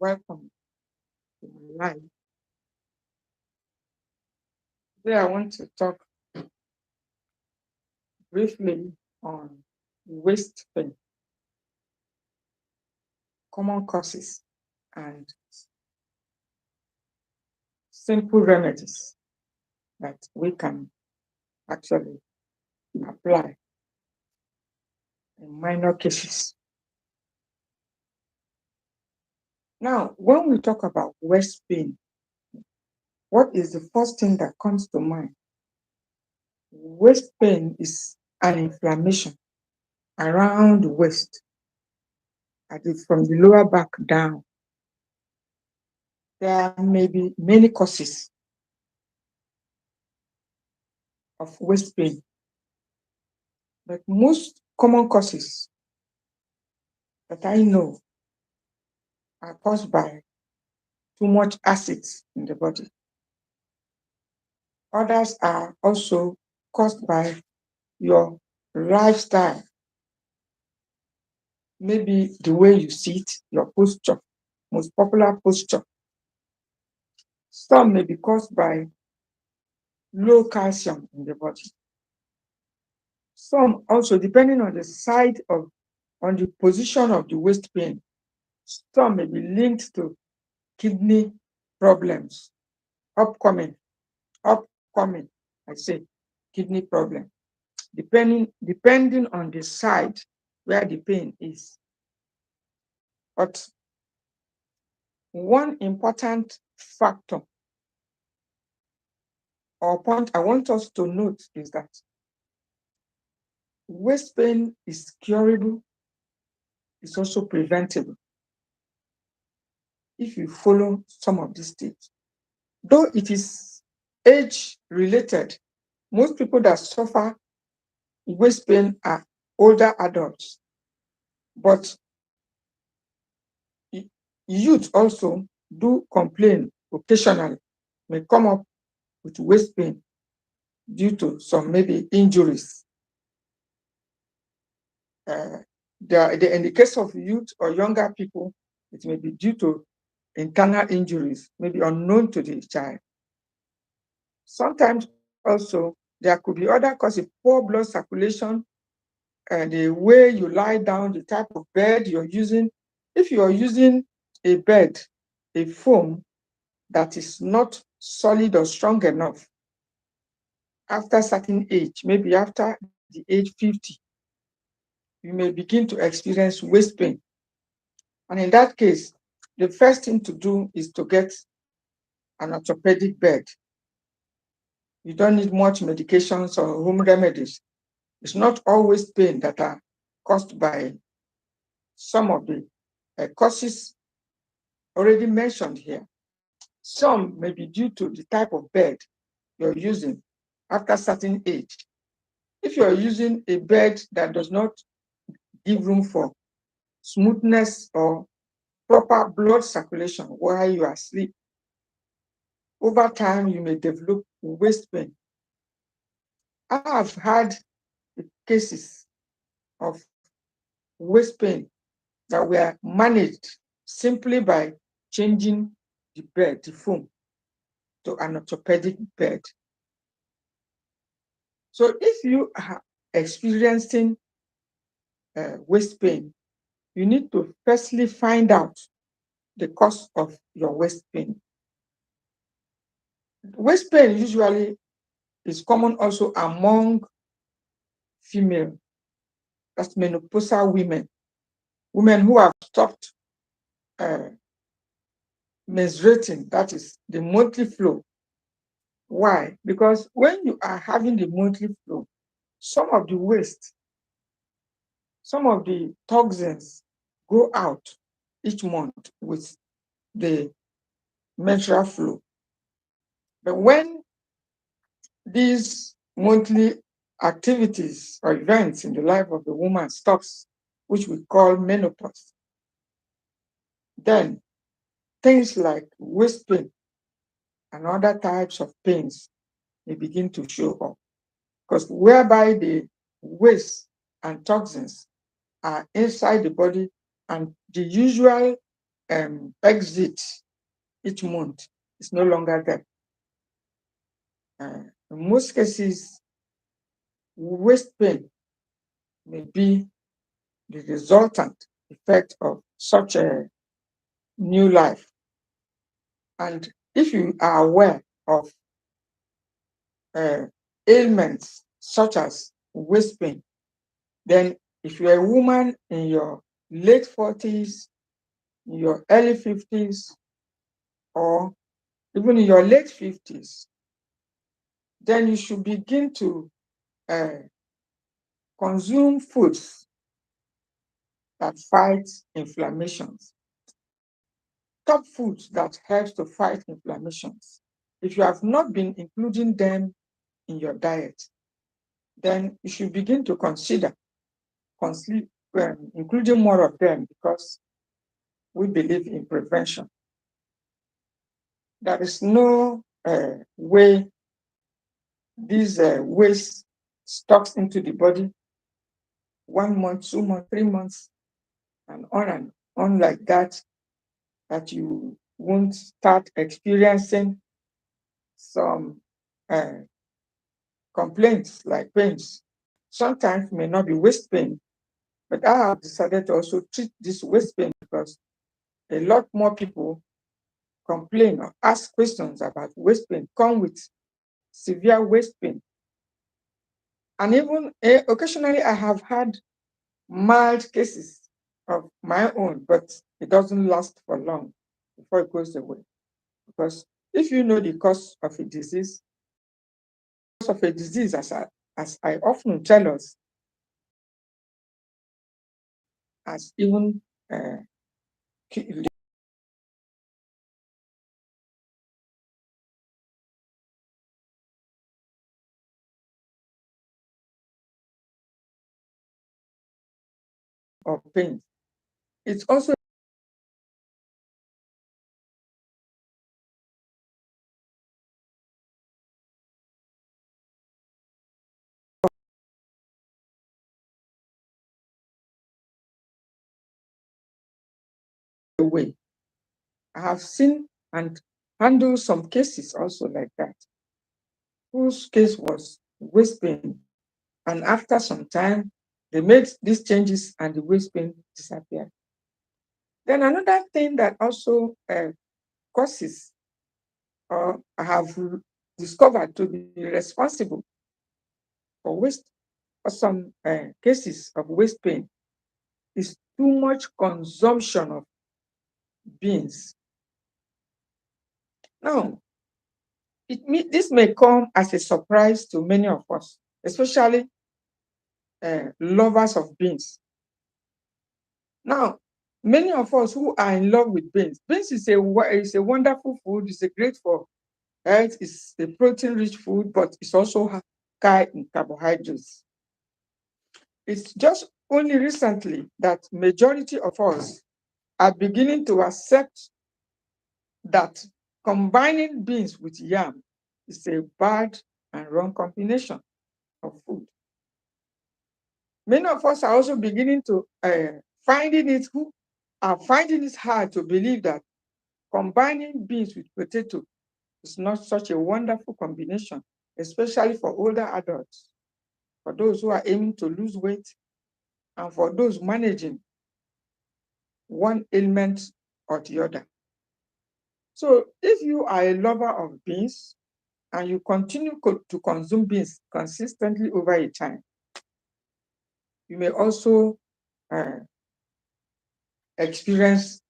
Welcome to my life. Today, I want to talk briefly on waist pain, common causes, and simple remedies that we can actually apply in minor cases. Now, when we talk about waist pain, what is the first thing that comes to mind? Waist pain is an inflammation around the waist, that is from the lower back down. There may be many causes of waist pain, but most common causes that I know are caused by too much acids in the body. Others are also caused by your lifestyle, maybe the way you sit, your posture, most popular posture. Some may be caused by low calcium in the body. Some also, depending on the side of, on the position of the waist pain, some may be linked to kidney problems, upcoming, upcoming, I say, kidney problem, depending on the side where the pain is. But one important factor or point I want us to note is that waist pain is curable, it's also preventable if you follow some of these tips. Though it is age related, most people that suffer waist pain are older adults, but youth also do complain occasionally, may come up with waist pain due to some maybe injuries. In the case of youth or younger people, it may be due to internal injuries, maybe unknown to the child. Sometimes also there could be other causes, poor blood circulation, and the way you lie down, the type of bed you're using. If you are using a bed, a foam that is not solid or strong enough, after a certain age, maybe after the age 50, you may begin to experience waist pain. And in that case, the first thing to do is to get an orthopedic bed. You don't need much medications or home remedies. It's not always pain that are caused by some of the causes already mentioned here. Some may be due to the type of bed you're using after a certain age. If you're using a bed that does not give room for smoothness or proper blood circulation while you are asleep, over time you may develop waist pain. I have had cases of waist pain that were managed simply by changing the bed, the foam, to an orthopedic bed. So if you are experiencing waist pain, you need to firstly find out the cause of your waist pain. Waist pain usually is common also among female, that's menopausal women, women who have stopped uh, menstruating, that is the monthly flow. Why? Because when you are having the monthly flow, some of the waste, some of the toxins go out each month with the menstrual flow. But when these monthly activities or events in the life of the woman stops, which we call menopause, then things like waist pain and other types of pains may begin to show up. Because whereby the waste and toxins are inside the body, and the usual exit each month is no longer there. In most cases, waist pain may be the resultant effect of such a new life. And if you are aware of uh, ailments such as waist pain, then if you're a woman in your late 40s, in your early 50s, or even in your late 50s, then you should begin to uh, consume foods that fight inflammations, top foods that help to fight inflammations. If you have not been including them in your diet, then you should begin to consider including more of them, because we believe in prevention. There is no way this waste stocks into the body 1 month, 2 months, 3 months, and on like that, that you won't start experiencing some uh, complaints like pains. Sometimes may not be waist pain, but I have decided to also treat this waist pain because a lot more people complain or ask questions about waist pain, come with severe waist pain. And even occasionally, I have had mild cases of my own, but it doesn't last for long before it goes away. Because if you know the cause of a disease, as I often tell us, as even of pain, it's also a way. I have seen and handled some cases also like that, whose case was waist pain. And after some time, they made these changes and the waist pain disappeared. Then another thing that also causes, or I have discovered to be responsible for some cases of waist pain, is too much consumption of beans. Now, this may come as a surprise to many of us, especially lovers of beans. Now, many of us who are in love with beans is a wonderful food. It's a great for health. It's a protein-rich food, but it's also high in carbohydrates. It's just only recently that majority of us are beginning to accept that combining beans with yam is a bad and wrong combination of food. Many of us are also beginning to who are finding it hard to believe that combining beans with potato is not such a wonderful combination, especially for older adults, for those who are aiming to lose weight, and for those managing one ailment or the other. So if you are a lover of beans and you continue to consume beans consistently over a time, you may also uh, experience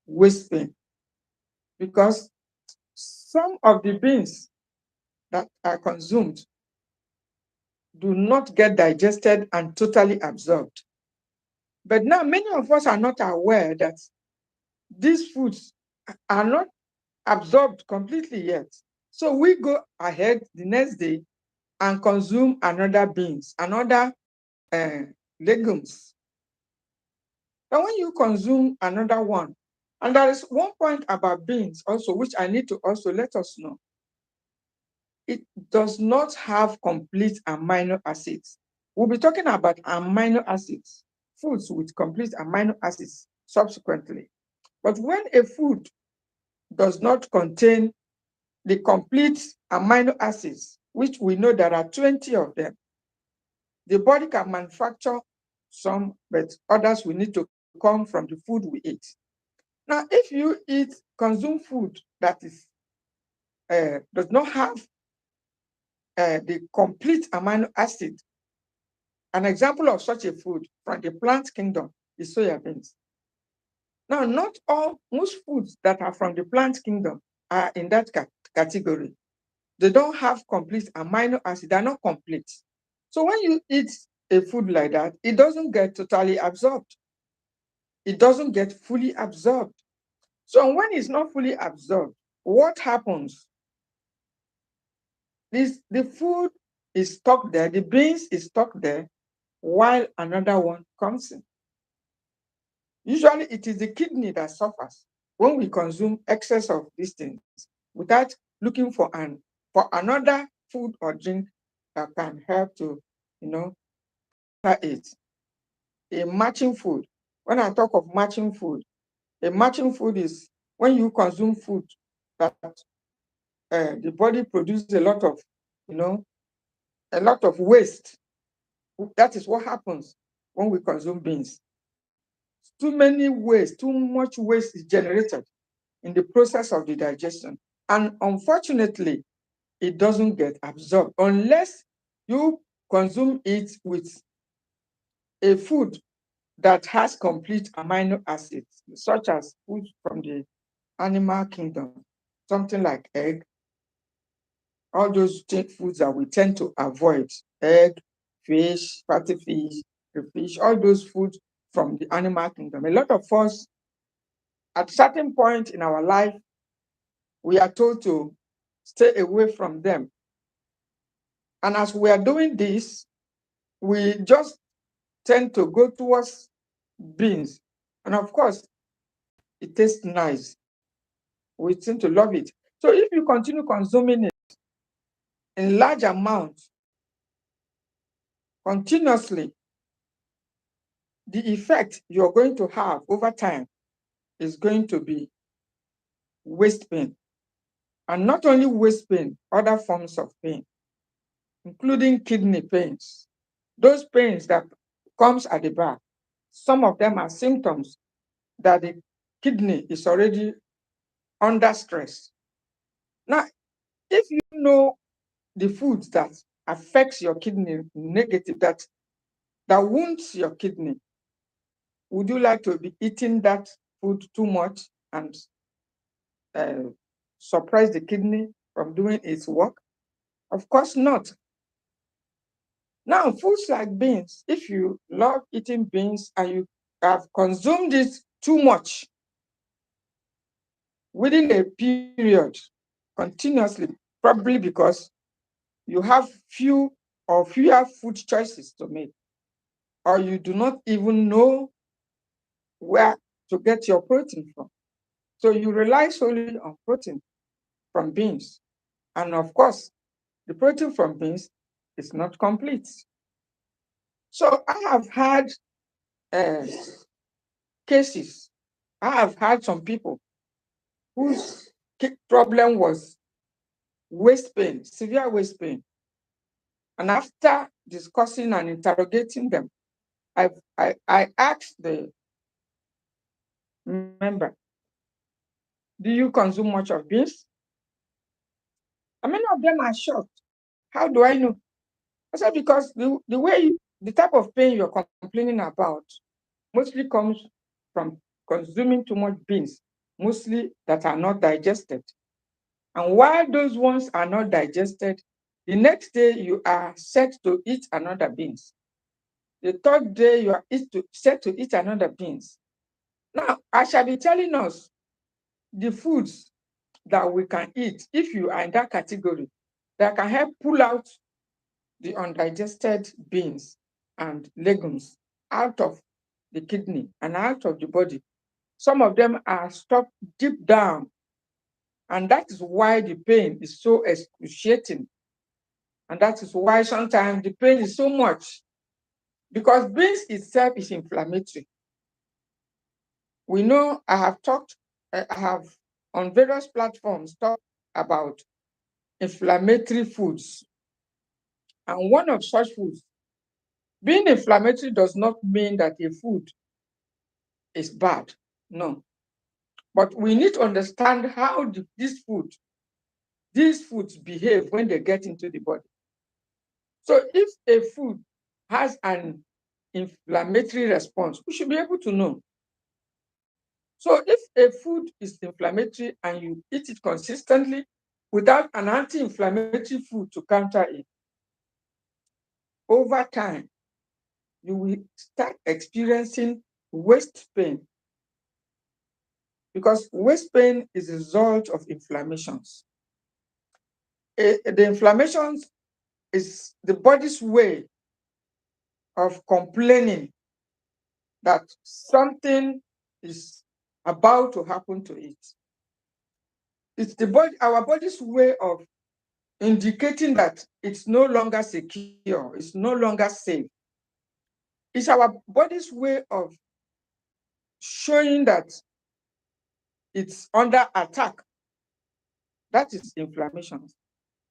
waist pain, because some of the beans that are consumed do not get digested and totally absorbed. But now many of us are not aware that these foods are not absorbed completely yet. So we go ahead the next day and consume another beans, another legumes. And when you consume another one, and there is one point about beans also, which I need to also let us know. It does not have complete amino acids. We'll be talking about amino acids, foods with complete amino acids subsequently. But when a food does not contain the complete amino acids, which we know there are 20 of them, the body can manufacture some, but others will need to come from the food we eat. Now, if you consume food that does not have the complete amino acid, an example of such a food from the plant kingdom is soya beans. Now, not most foods that are from the plant kingdom are in that category. They don't have complete amino acid, they're not complete. So when you eat a food like that, it doesn't get totally absorbed. It doesn't get fully absorbed. So when it's not fully absorbed, what happens? The food is stuck there, the beans is stuck there, while another one comes in. Usually it is the kidney that suffers when we consume excess of these things without looking for another food or drink that can help to, it. A matching food. When I talk of matching food, a matching food is when you consume food that the body produces a lot of waste. That is what happens when we consume beans. Too much waste is generated in the process of the digestion. And unfortunately, it doesn't get absorbed unless you consume it with a food that has complete amino acids, such as food from the animal kingdom, something like egg, all those foods that we tend to avoid, egg, fish, fatty fish, all those foods from the animal kingdom. A lot of us, at certain point in our life, we are told to stay away from them. And as we are doing this, we just tend to go towards beans. And of course, it tastes nice. We tend to love it. So if you continue consuming it in large amounts, continuously, the effect you're going to have over time is going to be waist pain. And not only waist pain, other forms of pain, including kidney pains. Those pains that comes at the back, some of them are symptoms that the kidney is already under stress. Now, if you know the foods that affects your kidney negative, that wounds your kidney, would you like to be eating that food too much and suppress the kidney from doing its work? Of course not. Now, foods like beans, if you love eating beans and you have consumed it too much within a period continuously, probably because you have fewer food choices to make, or you do not even know where to get your protein from. So you rely solely on protein from beans. And of course, the protein from beans is not complete. So I have had cases. I have had some people whose problem was waist pain, severe waist pain. And after discussing and interrogating them, I asked the member, do you consume much of beans? And many of them are shocked. How do I know? I said, because the type of pain you're complaining about mostly comes from consuming too much beans, mostly that are not digested. And while those ones are not digested, the next day you are set to eat another beans. The third day you are set to eat another beans. Now, I shall be telling us the foods that we can eat if you are in that category that can help pull out the undigested beans and legumes out of the kidney and out of the body. Some of them are stuck deep down, and that is why the pain is so excruciating. And that is why sometimes the pain is so much, because beans itself is inflammatory. We know I have on various platforms talked about inflammatory foods. And one of such foods, being inflammatory does not mean that a food is bad. No. But we need to understand how these foods behave when they get into the body. So if a food has an inflammatory response, we should be able to know. So if a food is inflammatory and you eat it consistently without an anti-inflammatory food to counter it, over time, you will start experiencing waist pain, because waist pain is a result of inflammations. The inflammations is the body's way of complaining that something is about to happen to it. It's our body's way of indicating that it's no longer secure, it's no longer safe. It's our body's way of showing that it's under attack. That is inflammation.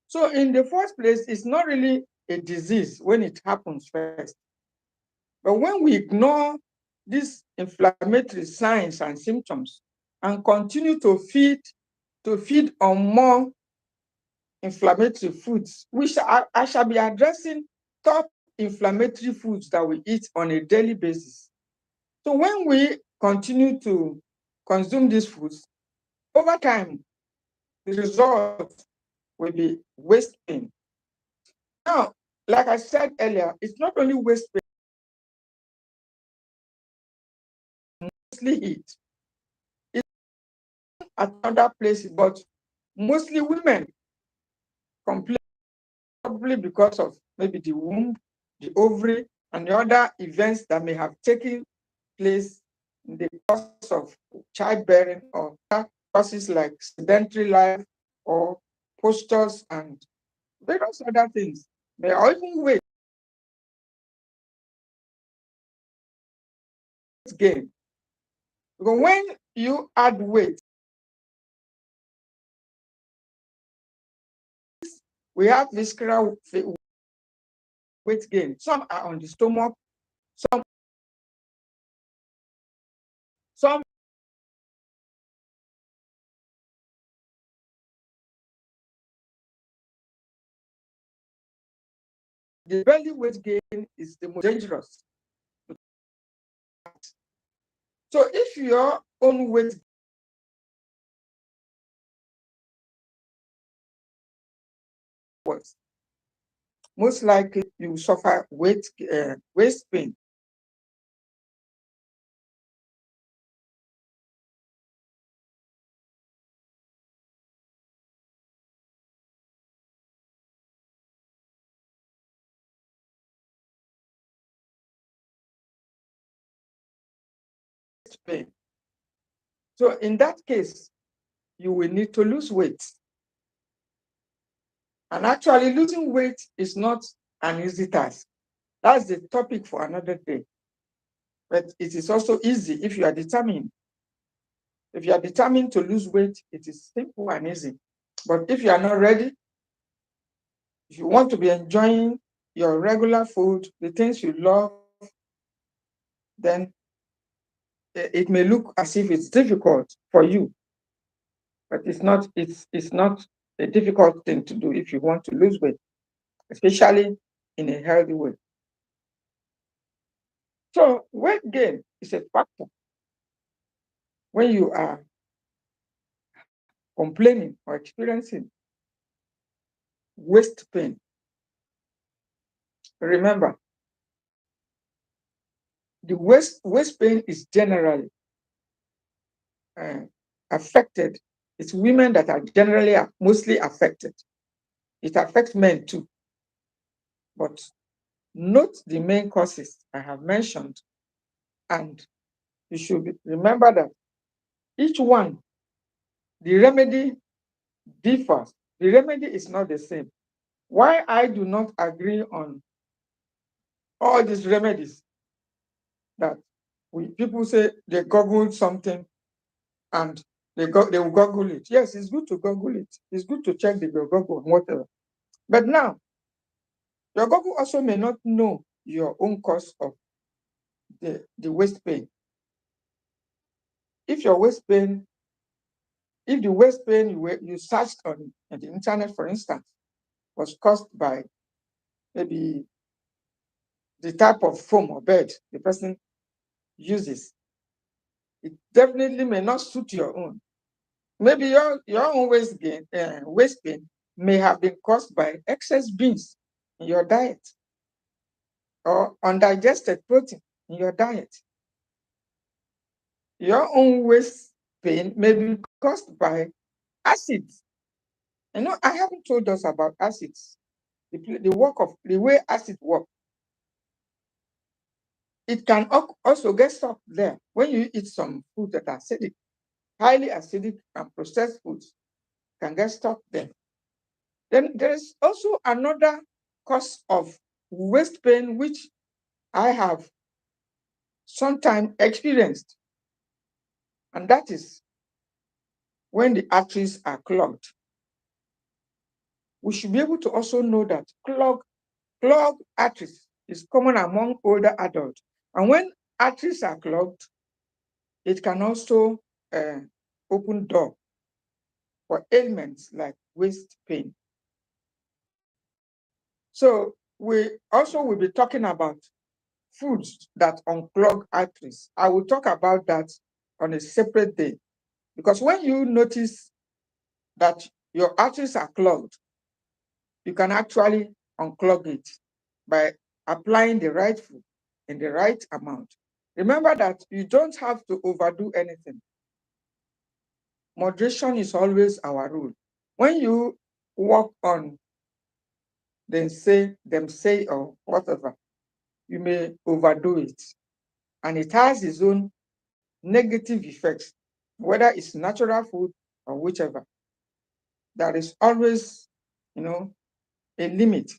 So in the first place, it's not really a disease when it happens first. But when we ignore these inflammatory signs and symptoms and continue to feed on more inflammatory foods, I shall be addressing top inflammatory foods that we eat on a daily basis. So when we continue to consume these foods, over time, the result will be waist pain. Now, like I said earlier, it's not only waist pain, mostly heat. It's at other places, but mostly women complain, probably because of maybe the womb, the ovary, and the other events that may have taken place in the course of childbearing, or causes like sedentary life or postures and various other things, may even weight gain. Because when you add weight, we have visceral weight gain. Some are on the stomach, some the belly weight gain is the most dangerous. So if your own weight was, most likely you suffer waist pain. Pain. So in that case, you will need to lose weight. And actually, losing weight is not an easy task. That's the topic for another day. But it is also easy if you are determined. If you are determined to lose weight, it is simple and easy. But if you are not ready, if you want to be enjoying your regular food, the things you love, then it may look as if it's difficult for you. But it's not a difficult thing to do if you want to lose weight, especially in a healthy way. So weight gain is a factor when you are complaining or experiencing waist pain. Remember, the waist pain is generally uh, affected. It's women that are generally mostly affected. It affects men too. But note the main causes I have mentioned, and you should remember that each one, the remedy differs. The remedy is not the same. Why I do not agree on all these remedies that People say they Google something and they will Google it. Yes, it's good to Google it. It's good to check the Google and whatever. But now, your Google also may not know your own cause of the waist pain. If your waist pain, if the waist pain you searched on the internet, for instance, was caused by maybe the type of foam or bed the person uses, it definitely may not suit your own. Maybe your own waist pain may have been caused by excess beans in your diet or undigested protein in your diet. Your own waist pain may be caused by acids. I haven't told us about acids, the way acid work. It can also get stuck there when you eat some food that are acidic. Highly acidic and processed foods can get stuck there. Then there's also another cause of waist pain, which I have sometimes experienced, and that is when the arteries are clogged. We should be able to also know that clogged arteries is common among older adults. And when arteries are clogged, it can also open door for ailments like waist pain. So we also will be talking about foods that unclog arteries. I will talk about that on a separate day, because when you notice that your arteries are clogged, you can actually unclog it by applying the right food in the right amount. Remember that you don't have to overdo anything. Moderation is always our rule. When you work on them say or whatever, you may overdo it. And it has its own negative effects, whether it's natural food or whichever. There is always, a limit.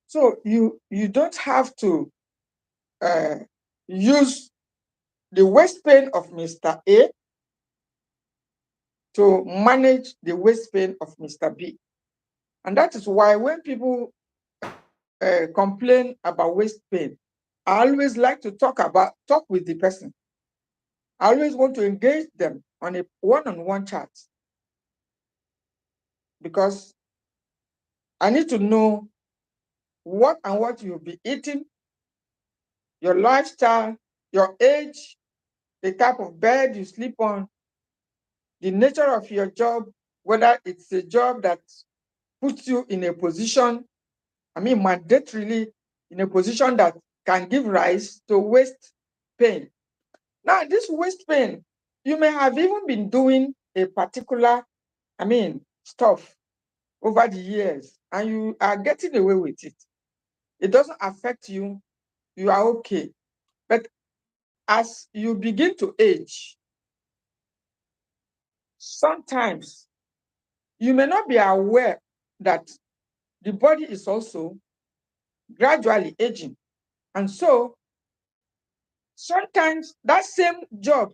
So you don't have to use the waist pain of Mr. A to manage the waist pain of Mr. B. And that is why when people complain about waist pain, I always like to talk with the person. I always want to engage them on a one-on-one chat, because I need to know what you'll be eating, your lifestyle, your age, the type of bed you sleep on, the nature of your job, whether it's a job that puts you in a position, mandatorily in a position that can give rise to waist pain. Now, this waist pain, you may have even been doing a particular, stuff over the years, and you are getting away with it. It doesn't affect you. You are okay. But as you begin to age, sometimes you may not be aware that the body is also gradually aging. And so sometimes that same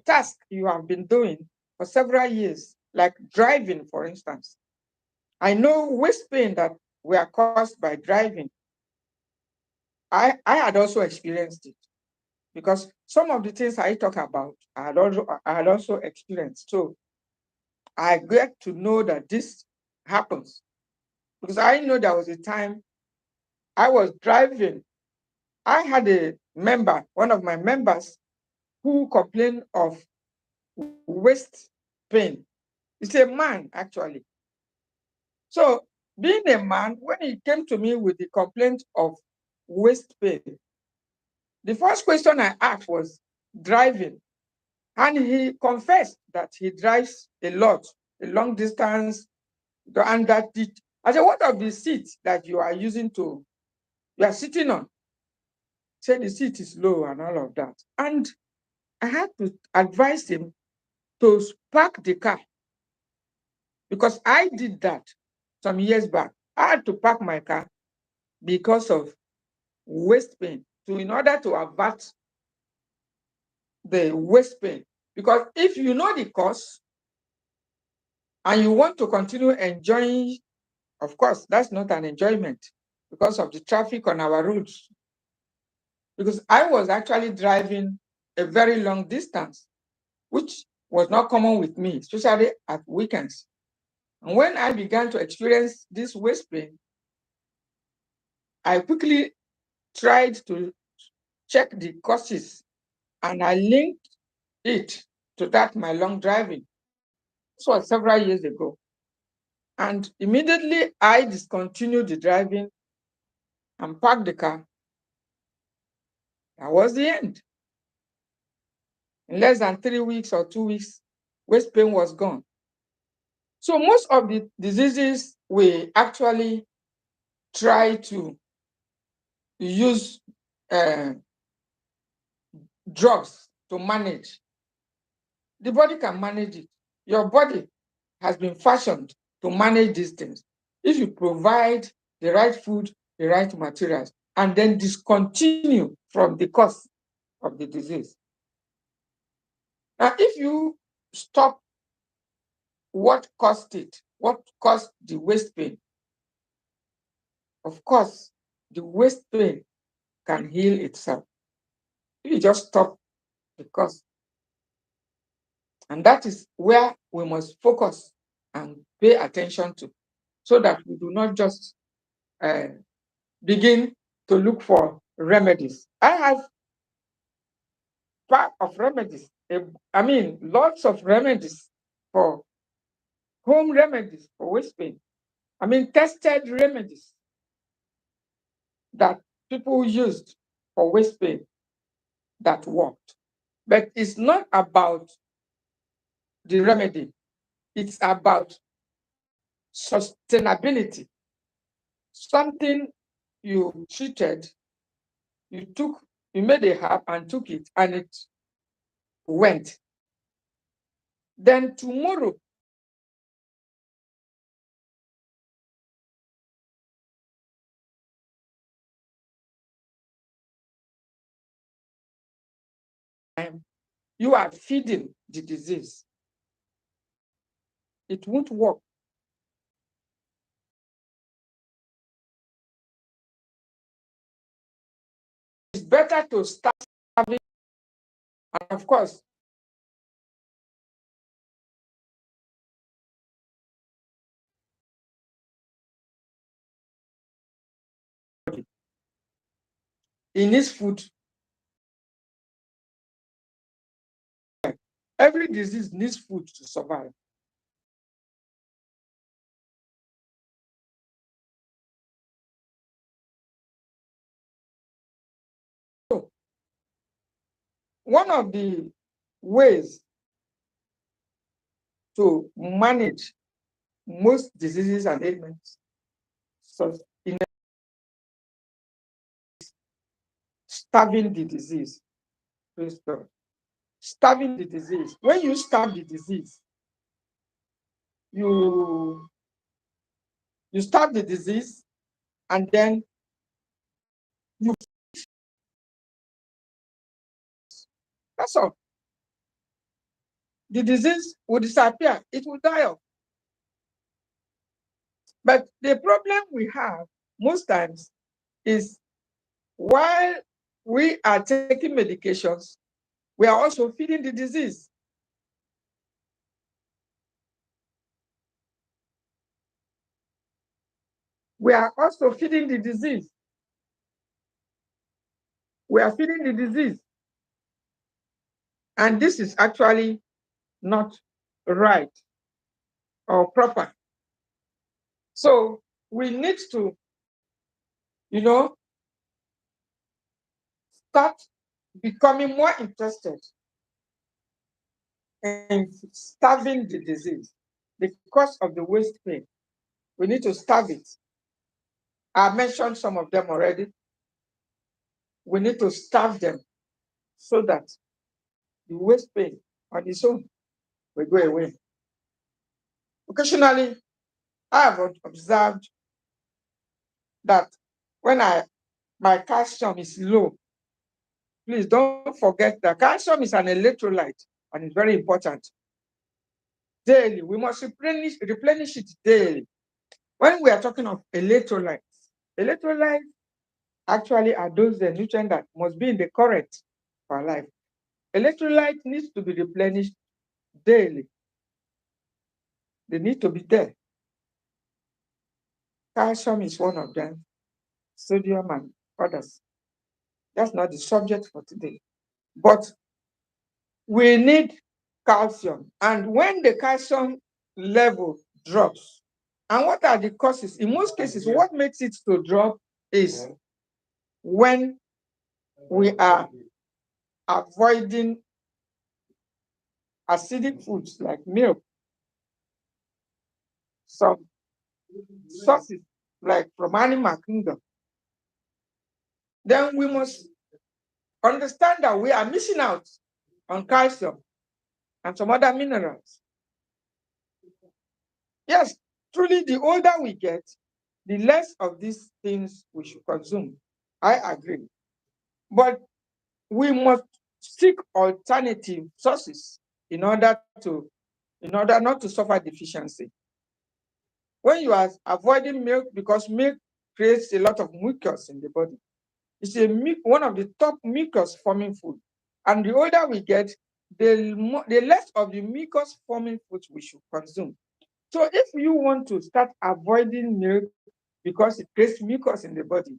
task you have been doing for several years, like driving, for instance. I know waist pain that were caused by driving. I had also experienced it, because some of the things I talk about, I had also experienced. So I get to know that this happens, because I know there was a time I was driving. I had one of my members, who complained of waist pain. It's a man, actually. So, being a man, when he came to me with the complaint of waist pain, the first question I asked was driving. And he confessed that he drives a lot, a long distance, and that I said, what of the seat that you are sitting on? Say the seat is low and all of that. And I had to advise him to park the car, because I did that some years back. I had to park my car because of waist pain, in order to avert the waist pain. Because if you know the cause and you want to continue enjoying, of course, that's not an enjoyment because of the traffic on our roads. Because I was actually driving a very long distance, which was not common with me, especially at weekends. And when I began to experience this waist pain, I quickly tried to check the causes and I linked it to that my long driving. This was several years ago. And immediately I discontinued the driving and parked the car. That was the end. In less than 3 weeks or 2 weeks, waist pain was gone. So most of the diseases we actually try to use uh, drugs to manage. The body can manage it. Your body has been fashioned to manage these things. If you provide the right food, the right materials, and then discontinue from the cause of the disease. Now, if you stop what caused it, what caused the waist pain, of course, the waist pain can heal itself. If you just stop the cause. And that is where we must focus and pay attention to so that we do not just uh, begin to look for remedies. I have part of remedies. Lots of remedies for home remedies for waist pain. Tested remedies that people used for waist pain that worked. But it's not about the remedy, it's about sustainability. Something you treated, you made a herb and took it, and it went. Then tomorrow, you are feeding the disease. It won't work. It's better to start having, and of course, it needs food. Every disease needs food to survive. So, one of the ways to manage most diseases and ailments, so in starving the disease, praise God. Starving the disease. When you starve the disease, you starve the disease, and then you that's all. The disease will disappear. It will die off. But the problem we have most times is while we are taking medications, we are also feeding the disease. We are also feeding the disease. We are feeding the disease. And this is actually not right or proper. So we need to, start becoming more interested in starving the disease. The cause of the waist pain, we need to starve it. I mentioned some of them already. We need to starve them so that the waist pain on its own will go away. Occasionally, I have observed that when my calcium is low, Please don't forget that calcium is an electrolyte and it's very important. Daily, we must replenish it daily. When we are talking of electrolytes actually are those the nutrients that must be in the current for our life. Electrolyte needs to be replenished daily. They need to be there. Calcium is one of them, sodium and others. That's not the subject for today. But we need calcium. And when the calcium level drops, and what are the causes? In most cases, what makes it to drop is when we are avoiding acidic foods like milk, some sources like from animal kingdom. Then we must understand that we are missing out on calcium and some other minerals. Yes, truly, the older we get, the less of these things we should consume. I agree. But we must seek alternative sources in order not to suffer deficiency. When you are avoiding milk, because milk creates a lot of mucus in the body, it's one of the top mucus forming food. And the older we get, the less of the mucus forming foods we should consume. So if you want to start avoiding milk because it creates mucus in the body,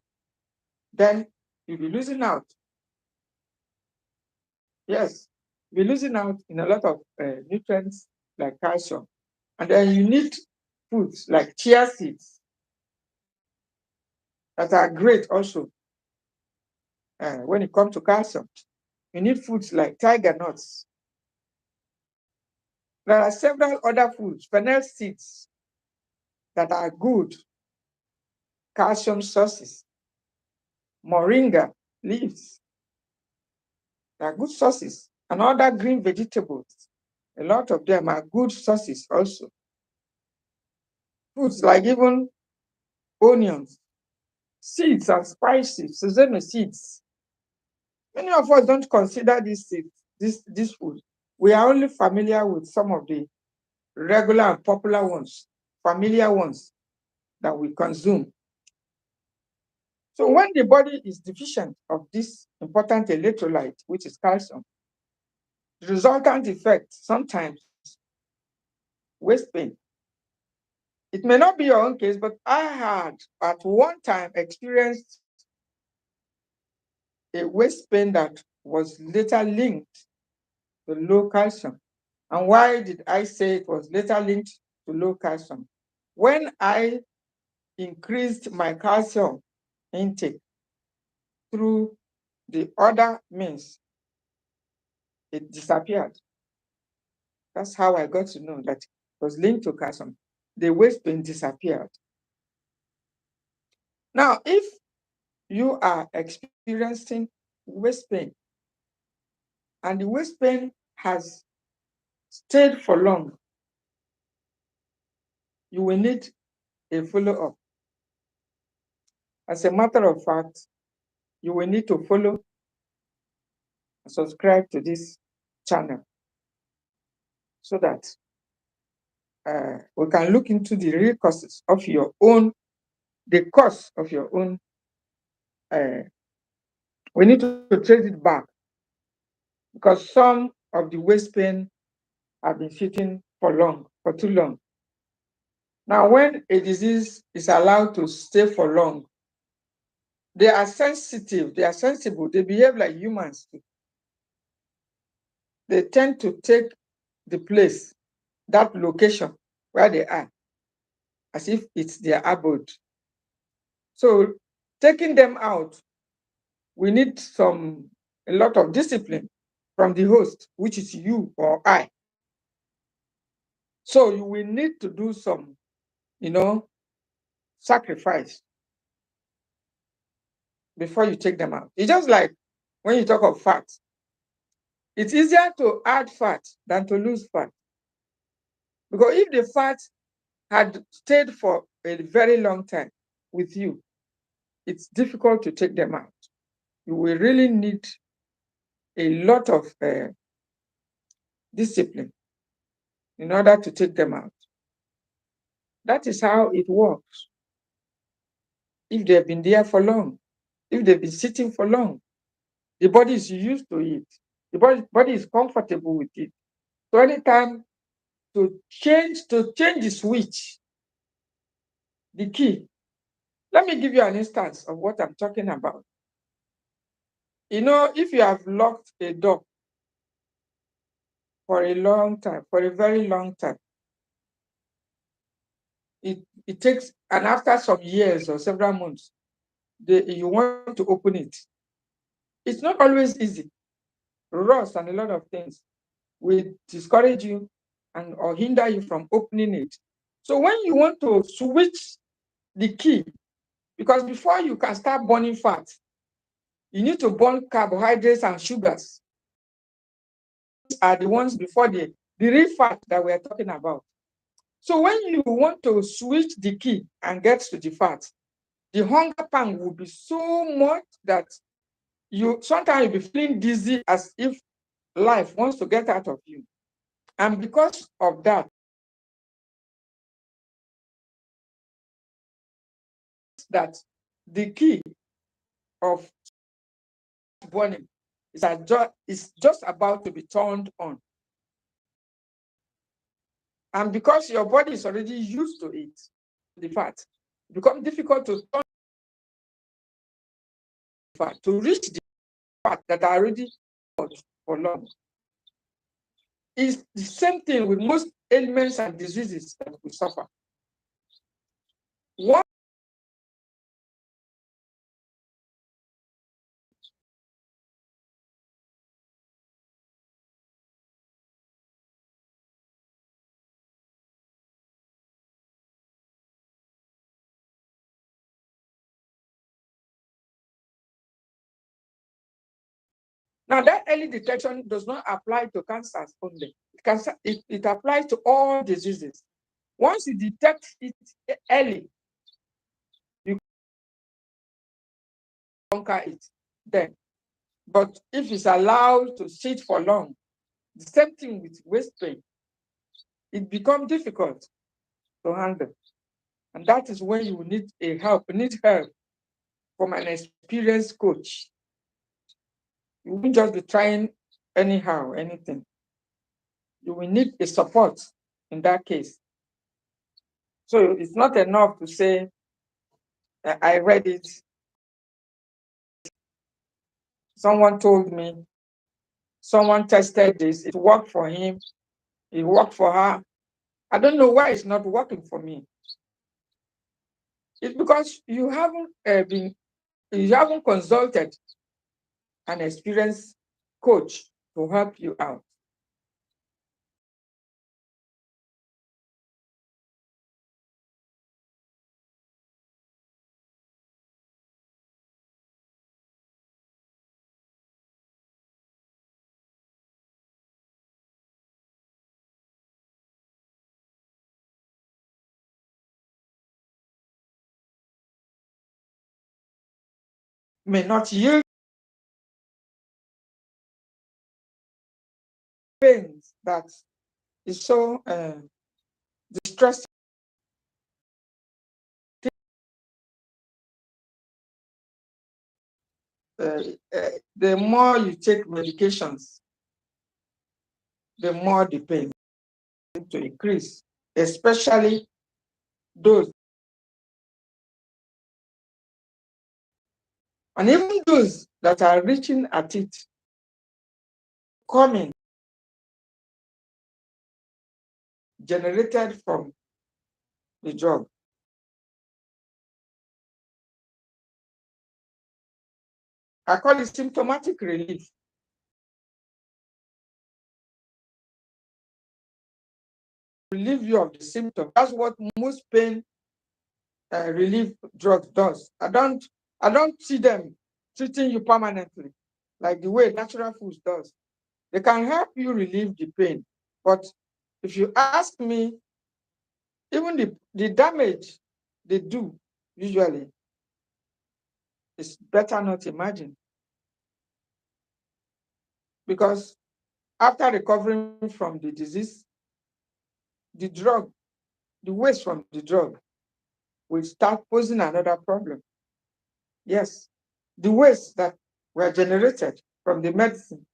then you'll be losing out. Yes, you'll be losing out in a lot of nutrients like calcium. And then you need foods like chia seeds that are great also when it comes to calcium. You need foods like tiger nuts. There are several other foods, fennel seeds, that are good calcium sources. Moringa leaves, they are good sources. And other green vegetables, a lot of them are good sources also. Foods like even onions, seeds and spices, sesame seeds. Many of us don't consider these seeds, this food. We are only familiar with some of the regular and popular ones, familiar ones that we consume. So when the body is deficient of this important electrolyte, which is calcium, the resultant effect sometimes waist pain. It may not be your own case, but I had at one time experienced a waist pain that was later linked to low calcium. And why did I say it was later linked to low calcium? When I increased my calcium intake through the other means, it disappeared. That's how I got to know that it was linked to calcium. The waist pain disappeared. Now, if you are experiencing waist pain and the waist pain has stayed for long, you will need a follow-up. As a matter of fact, you will need to follow and subscribe to this channel so that we can look into the real causes of the cause of your own. We need to trace it back because some of the waist pain have been sitting for too long. Now, when a disease is allowed to stay for long, they are sensitive, they are sensible, they behave like humans. They tend to take the place, that location where they are, as if it's their abode. So taking them out, we need a lot of discipline from the host, which is you or I. So you will need to do some, sacrifice before you take them out. It's just like when you talk of fat. It's easier to add fat than to lose fat. Because if the fat had stayed for a very long time with you, it's difficult to take them out. You will really need a lot of discipline in order to take them out. That is how it works. If they've been there for long, if they've been sitting for long, the body is used to it. The body is comfortable with it. So anytime to change the switch, the key. Let me give you an instance of what I'm talking about. If you have locked a door for a long time, for a very long time, it takes, and after some years or several months, you want to open it. It's not always easy. Rust and a lot of things will discourage you or hinder you from opening it. So when you want to switch the key, because before you can start burning fat, you need to burn carbohydrates and sugars. These are the ones before the real fat that we're talking about. So when you want to switch the key and get to the fat, the hunger pang will be so much that sometimes you'll be feeling dizzy as if life wants to get out of you. And because of that, the key of burning is just about to be turned on. And because your body is already used to it, the fat, it becomes difficult to turn the fat, to reach the fat that are already out for long. It's the same thing with most ailments and diseases that we suffer. What Now, that early detection does not apply to cancers only. It applies to all diseases. Once you detect it early, you conquer it then. But if it's allowed to sit for long, the same thing with waist pain, it becomes difficult to handle. And that is when you need help from an experienced coach. You won't just be trying anyhow, anything. You will need a support in that case. So it's not enough to say, I read it, someone told me, someone tested this, it worked for him, it worked for her. I don't know why it's not working for me. It's because you haven't consulted an experienced coach to help you out. May not yield pains that is so distressing. The more you take medications, the more the pain to increase, especially those. And even those that are reaching at it, coming, generated from the drug. I call it symptomatic relief. Relieve you of the symptom. That's what most pain relief drugs does. I don't see them treating you permanently, like the way natural foods does. They can help you relieve the pain, but if you ask me, even the damage they do usually is better not imagined. Because after recovering from the disease, the drug, the waste from the drug will start posing another problem. Yes, the waste that were generated from the medicine,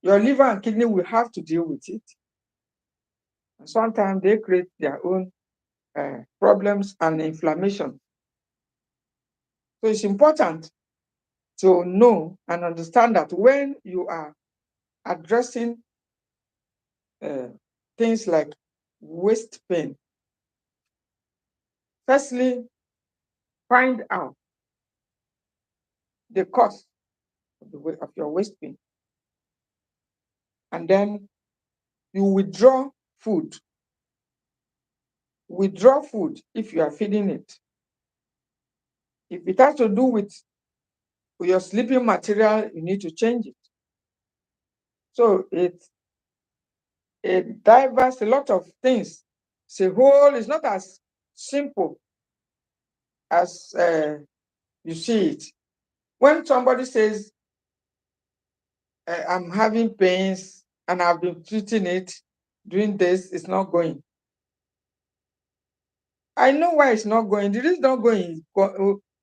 your liver and kidney will have to deal with it. And sometimes they create their own problems and inflammation. So it's important to know and understand that when you are addressing uh, things like waist pain, firstly, find out the cause of your waist pain, and then you withdraw food. Withdraw food if you are feeding it. If it has to do with your sleeping material, you need to change it. So it diverse a lot of things. It's a whole, it's not as simple as you see it. When somebody says, I'm having pains and I've been treating it, doing this, it's not going. I know why it's not going. The reason not going is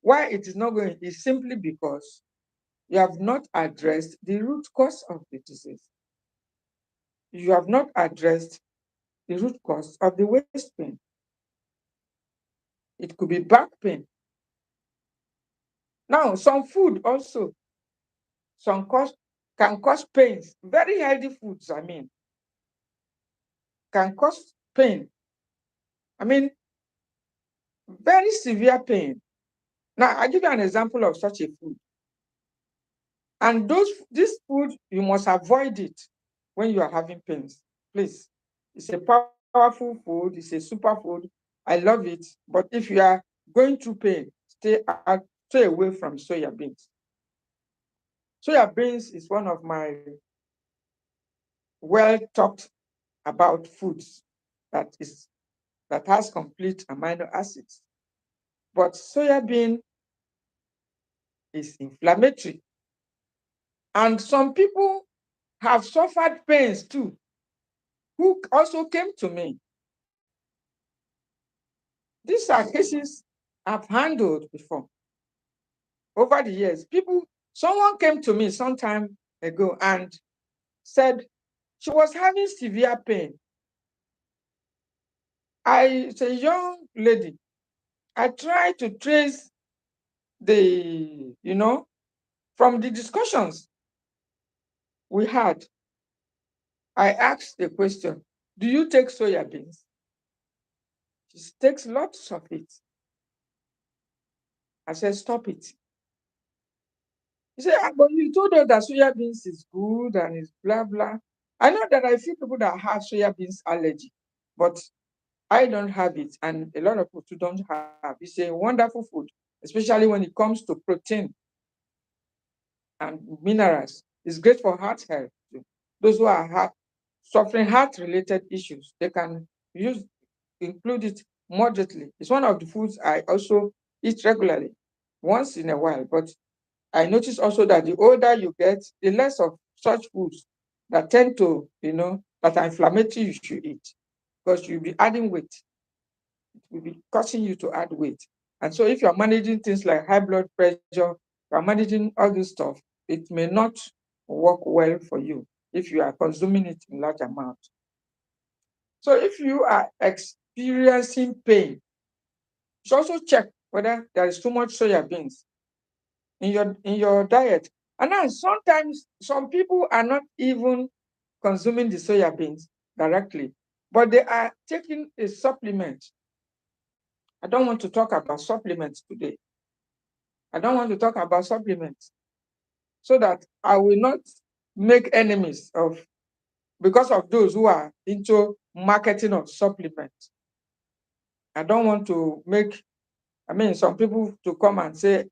why it is not going is simply because you have not addressed the root cause of the disease. You have not addressed the root cause of the waist pain. It could be back pain. Now, some food also some cause can cause pains. Very healthy foods, can cause pain. Very severe pain. Now, I give you an example of such a food. And this food, you must avoid it when you are having pains. Please. It's a powerful food. It's a superfood. I love it. But if you are going through pain, stay away from soya beans. Soya beans is one of my well talked about foods that has complete amino acids. But soya bean is inflammatory. And some people have suffered pains too, who also came to me. These are cases I've handled before. Over the years, someone came to me some time ago and said she was having severe pain. It's a young lady. I tried to trace from the discussions we had. I asked the question, do you take soya beans? She takes lots of it. I said, stop it. He said, but you told us that soya beans is good and it's blah, blah. I know that I few people that have soya beans allergy, but I don't have it. And a lot of people don't have. It's a wonderful food, especially when it comes to protein and minerals. It's great for heart health too. Those who are suffering heart-related issues, they can include it moderately. It's one of the foods I also eat regularly, once in a while. But I notice also that the older you get, the less of such foods that tend to, that are inflammatory you should eat, because you'll be adding weight. It will be causing you to add weight. And so if you're managing things like high blood pressure, you're managing all this stuff, it may not work well for you if you are consuming it in large amounts. So if you are experiencing pain, you should also check whether there is too much soya beans in your diet. And then sometimes some people are not even consuming the soya beans directly, but they are taking a supplement. I don't want to talk about supplements today. I don't want to talk about supplements so that I will not make enemies because of those who are into marketing of supplements. I don't want to make, some people to come and say,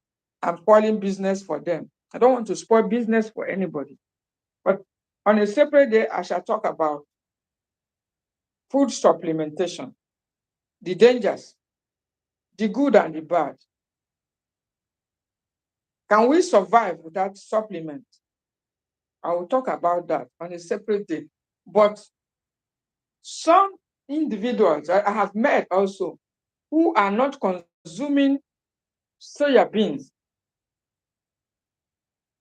I'm spoiling business for them. I don't want to spoil business for anybody. But on a separate day, I shall talk about food supplementation, the dangers, the good and the bad. Can we survive without supplements? I will talk about that on a separate day. But some individuals I have met also who are not consuming soya beans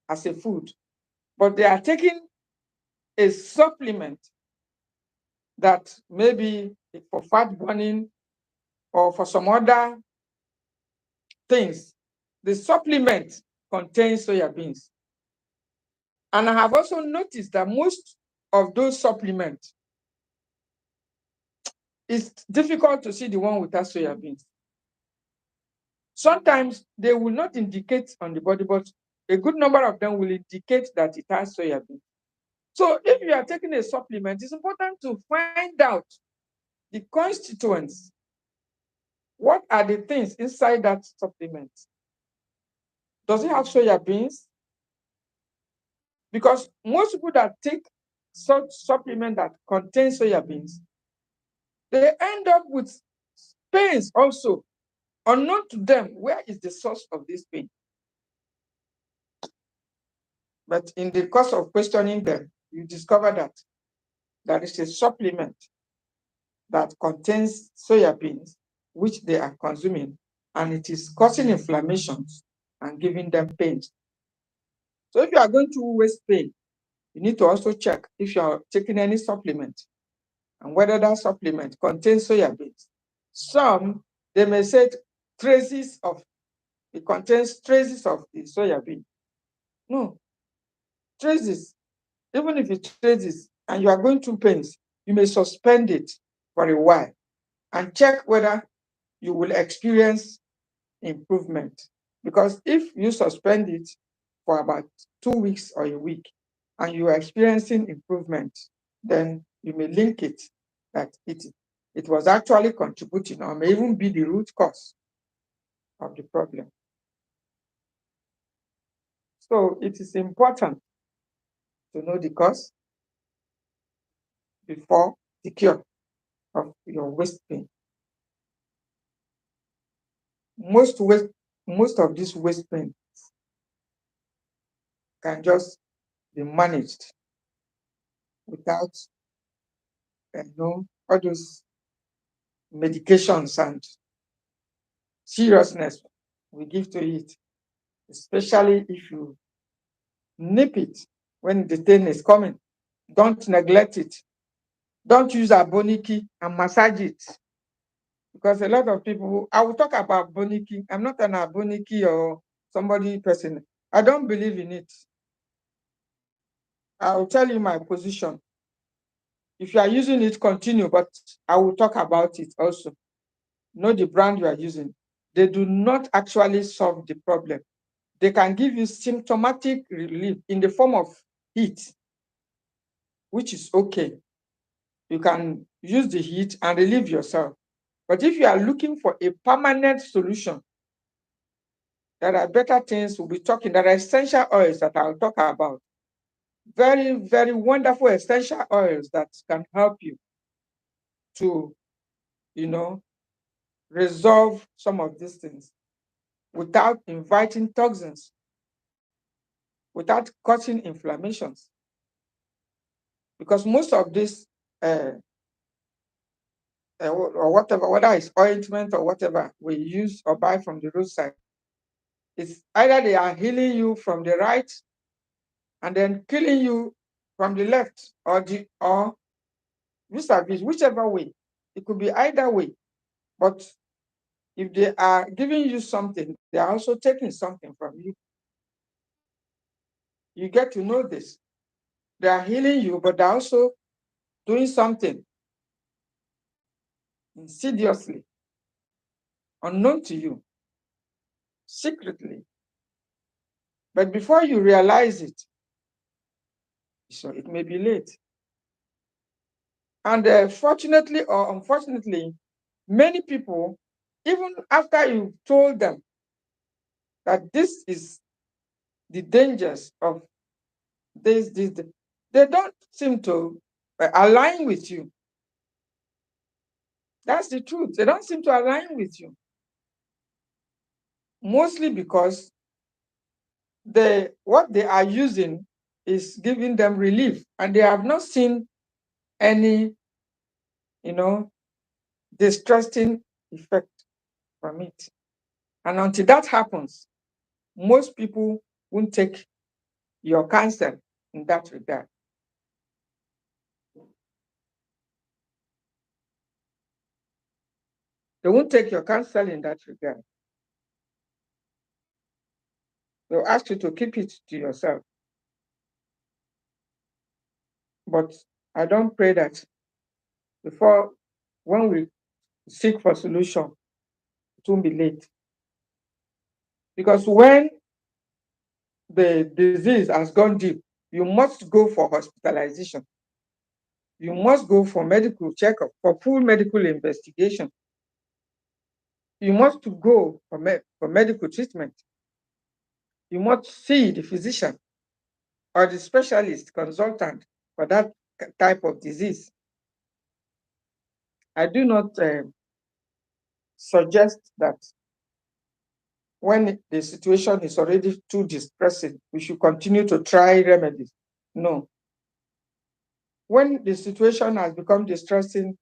as a food, but they are taking a supplement that maybe for fat burning or for some other things. The supplement contains soya beans. And I have also noticed that most of those supplements, it's difficult to see the one without soya beans. Sometimes they will not indicate on the body, but a good number of them will indicate that it has soya beans. So if you are taking a supplement, it's important to find out the constituents. What are the things inside that supplement? Does it have soya beans? Because most people that take such supplement that contain soya beans, they end up with pains also. Unknown to them, where is the source of this pain? But in the course of questioning them, you discover that there is a supplement that contains soya beans, which they are consuming, and it is causing inflammations and giving them pains. So if you are going through waist pain, you need to also check if you are taking any supplement and whether that supplement contains soya beans. Some, they may say it contains traces of the soya bean. No, traces, even if it traces and you are going through pains, you may suspend it for a while and check whether you will experience improvement. Because if you suspend it for about 2 weeks or a week and you are experiencing improvement, then you may link it that it was actually contributing or may even be the root cause of the problem. So it is important to know the cause before the cure of your waist pain. Most of this waist pain can just be managed without all those medications and seriousness we give to it, especially if you nip it when the pain is coming. Don't neglect it. Don't use aboniki and massage it. Because a lot of people, I will talk about aboniki. I'm not an aboniki or somebody person. I don't believe in it. I will tell you my position. If you are using it, continue, but I will talk about it also. Know the brand you are using. They do not actually solve the problem. They can give you symptomatic relief in the form of heat, which is okay. You can use the heat and relieve yourself. But if you are looking for a permanent solution, there are better things we'll be talking. There are essential oils that I'll talk about. Very, very wonderful essential oils that can help you to, resolve some of these things without inviting toxins, without causing inflammations. Because most of this, or whatever, whether it's ointment or whatever we use or buy from the roadside, it's either they are healing you from the right and then killing you from the left, or vis-a-vis, whichever way. It could be either way. But if they are giving you something, they are also taking something from you. You get to know this. They are healing you, but they're also doing something insidiously, unknown to you, secretly. But before you realize it, so it may be late. And fortunately or unfortunately, many people, even after you told them that this is the dangers of this, they don't seem to align with you. That's the truth. They don't seem to align with you. Mostly because what they are using is giving them relief, and they have not seen any, distressing effect from it. And until that happens, most people won't take your counsel in that regard. They won't take your counsel in that regard. They'll ask you to keep it to yourself. But I don't pray that before, when we seek for solution, it won't be late. Because when the disease has gone deep, you must go for hospitalization. You must go for medical checkup, for full medical investigation. You must go for medical treatment. You must see the physician or the specialist consultant for that type of disease. I do not suggest that when the situation is already too distressing, we should continue to try remedies. No. When the situation has become distressing,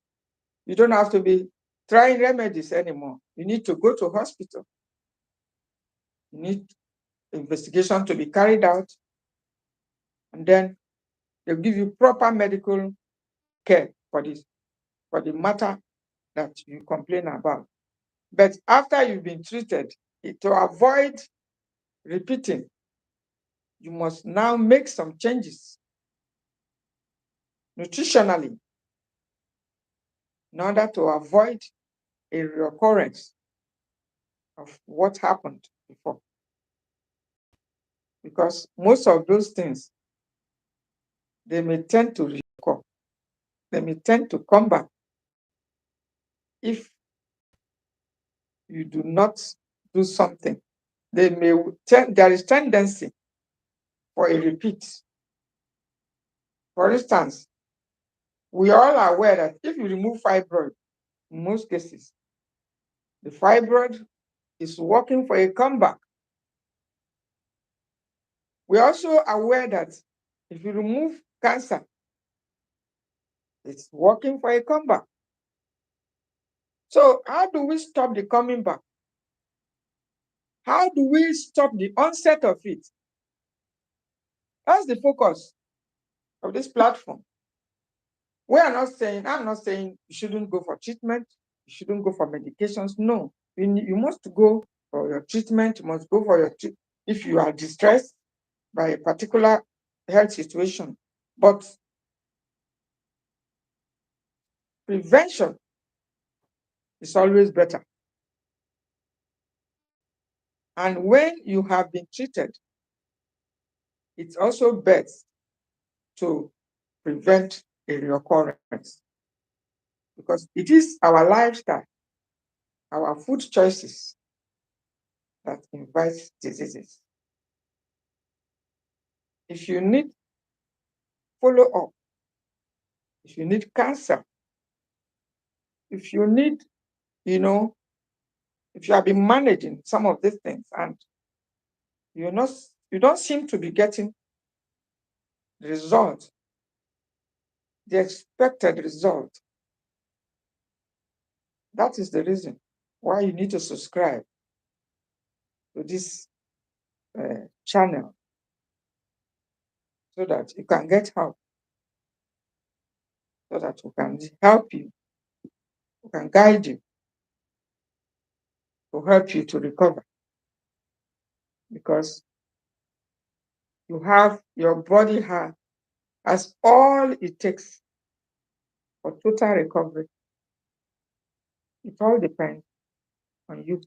you don't have to be trying remedies anymore. You need to go to hospital. You need investigation to be carried out, and then they'll give you proper medical care for this, for the matter that you complain about. But after you've been treated, to avoid repeating, you must now make some changes nutritionally in order to avoid a reoccurrence of what happened before. Because most of those things, they may tend to reoccur. They may tend to come back if you do not do something. There is tendency for a repeat. For instance, we all are aware that if you remove fibroid, in most cases, the fibroid is working for a comeback. We are also aware that if you remove cancer, it's working for a comeback. So how do we stop the coming back? How do we stop the onset of it? That's the focus of this platform. I'm not saying you shouldn't go for treatment, you shouldn't go for medications. No, you must go for your treatment, you must go for your treatment if you are distressed by a particular health situation. But prevention is always better. And when you have been treated, it's also best to prevent a reoccurrence, because it is our lifestyle, our food choices that invite diseases. If you need follow-up, if you need cancer, if you need, if you have been managing some of these things and you don't seem to be getting the result, the expected result, that is the reason why you need to subscribe to this channel so that you can get help, so that we can help you, we can guide you to help you to recover. Because your body has all it takes for total recovery. It all depends on you.